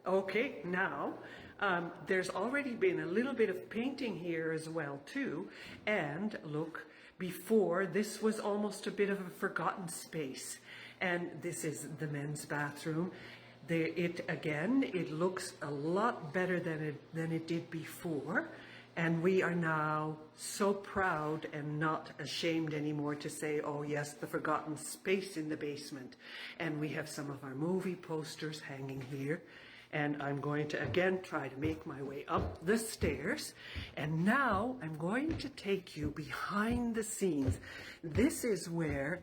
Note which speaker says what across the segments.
Speaker 1: Okay, now there's already been a little bit of painting here as well too. And look, before this was almost a bit of a forgotten space. And this is the men's bathroom. It looks a lot better than it did before. And we are now so proud and not ashamed anymore to say, oh yes, the forgotten space in the basement. And we have some of our movie posters hanging here. And I'm going to again try to make my way up the stairs. And now I'm going to take you behind the scenes. This is where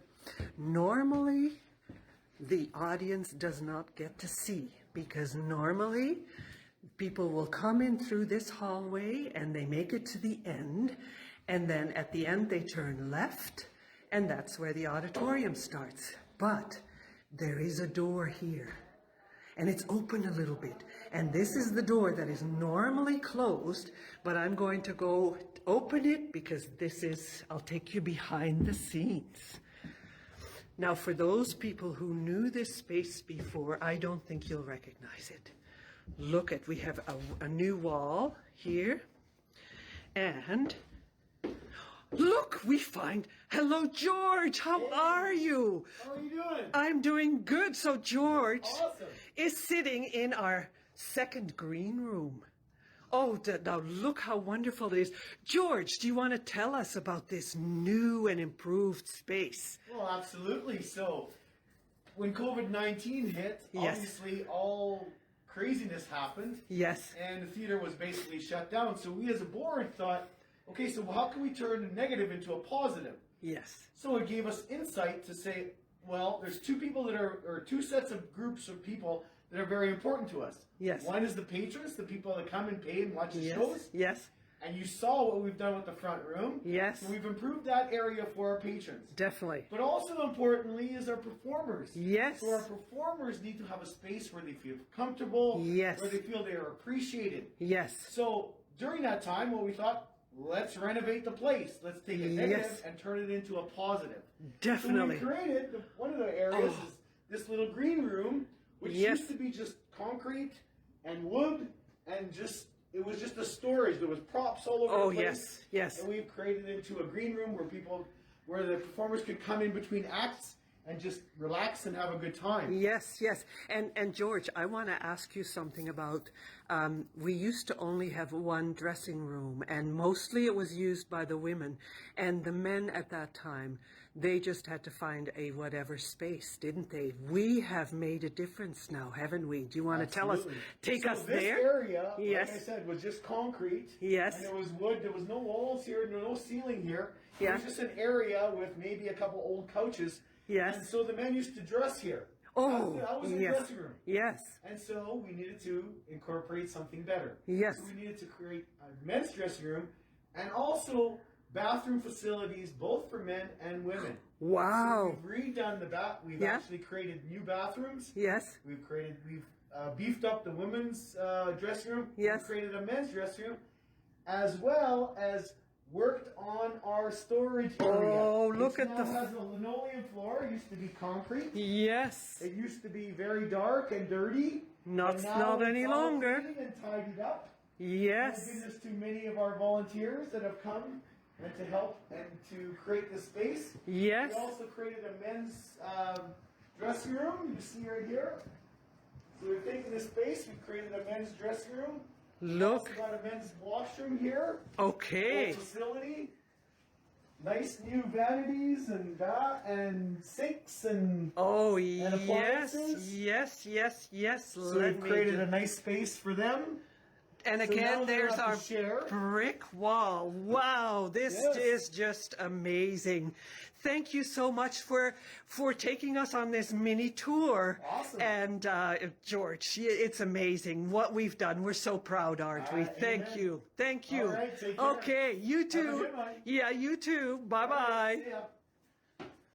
Speaker 1: normally the audience does not get to see, because normally people will come in through this hallway and they make it to the end, and then at the end they turn left, and that's where the auditorium starts. But there is a door here, and it's open a little bit, and this is the door that is normally closed, but I'm going to go open it because I'll take you behind the scenes. Now, for those people who knew this space before, I don't think you'll recognize it. We have a new wall here, and look, hello George, how are you?
Speaker 2: How are you doing?
Speaker 1: I'm doing good. So George
Speaker 2: Awesome.
Speaker 1: is sitting in our second green room. Oh, now look how wonderful it is. George, do you want to tell us about this new and improved space?
Speaker 2: Well, absolutely. So, when COVID-19 hit,
Speaker 1: Yes.
Speaker 2: obviously all craziness happened.
Speaker 1: Yes.
Speaker 2: And the theater was basically shut down. So we as a board thought, okay, so how can we turn a negative into a positive?
Speaker 1: Yes.
Speaker 2: So it gave us insight to say, well, there's two sets of groups of people that are very important to us.
Speaker 1: Yes.
Speaker 2: One is the patrons, the people that come and pay and watch the shows.
Speaker 1: Yes.
Speaker 2: And you saw what we've done with the front room.
Speaker 1: Yes.
Speaker 2: So we've improved that area for our patrons.
Speaker 1: Definitely.
Speaker 2: But also importantly is our performers.
Speaker 1: Yes.
Speaker 2: So our performers need to have a space where they feel comfortable.
Speaker 1: Yes.
Speaker 2: Where they feel they are appreciated.
Speaker 1: Yes.
Speaker 2: So during that time, we thought, let's renovate the place. Let's take a negative and turn it into a positive.
Speaker 1: Definitely.
Speaker 2: So we created, one of the areas is this little green room, which used to be just concrete and wood and it was just a storage. There was props all over the place.
Speaker 1: Yes.
Speaker 2: And we've created it into a green room where the performers could come in between acts and just relax and have a good time.
Speaker 1: Yes. And George, I want to ask you something about, we used to only have one dressing room, and mostly it was used by the women. And the men at that time, they just had to find a whatever space, didn't they? We have made a difference now, haven't we? Do you want to tell us, take us there?
Speaker 2: This area,
Speaker 1: yes.
Speaker 2: like I said, was just concrete.
Speaker 1: Yes.
Speaker 2: And there was wood. There was no walls here, no ceiling here.
Speaker 1: Yeah.
Speaker 2: It was just an area with maybe a couple old couches.
Speaker 1: Yes.
Speaker 2: And so the men used to dress here.
Speaker 1: Oh,
Speaker 2: that was the dressing room.
Speaker 1: Yes.
Speaker 2: And so we needed to incorporate something better.
Speaker 1: Yes.
Speaker 2: So we needed to create a men's dressing room and also bathroom facilities, both for men and women.
Speaker 1: Wow.
Speaker 2: So we've redone the bath. We've actually created new bathrooms.
Speaker 1: Yes.
Speaker 2: We've beefed up the women's dressing room.
Speaker 1: Yes.
Speaker 2: We've created a men's dressing room, as well as worked on our storage area.
Speaker 1: Oh, look at
Speaker 2: the. It now has a linoleum floor. It used to be concrete.
Speaker 1: Yes.
Speaker 2: It used to be very dark and dirty.
Speaker 1: Not any
Speaker 2: all
Speaker 1: longer.
Speaker 2: clean and tidied up.
Speaker 1: Yes.
Speaker 2: Thank goodness to many of our volunteers that have come and to help and to create this space.
Speaker 1: Yes.
Speaker 2: We also created a men's dressing room. You see right here. So we've taken this space. We've created a men's dressing room.
Speaker 1: Look.
Speaker 2: We've also got a men's washroom here.
Speaker 1: Okay.
Speaker 2: Facility. Nice new vanities and sinks and
Speaker 1: appliances. Yes.
Speaker 2: So we've created a nice space for them.
Speaker 1: And again, there's our brick wall. Wow, this is just amazing. Thank you so much for taking us on this mini tour.
Speaker 2: Awesome.
Speaker 1: And George, it's amazing what we've done. We're so proud, aren't we? Thank you.
Speaker 2: All right, take care.
Speaker 1: Okay, you too.
Speaker 2: Have a good one.
Speaker 1: Yeah, you too. Bye-bye.
Speaker 2: See ya.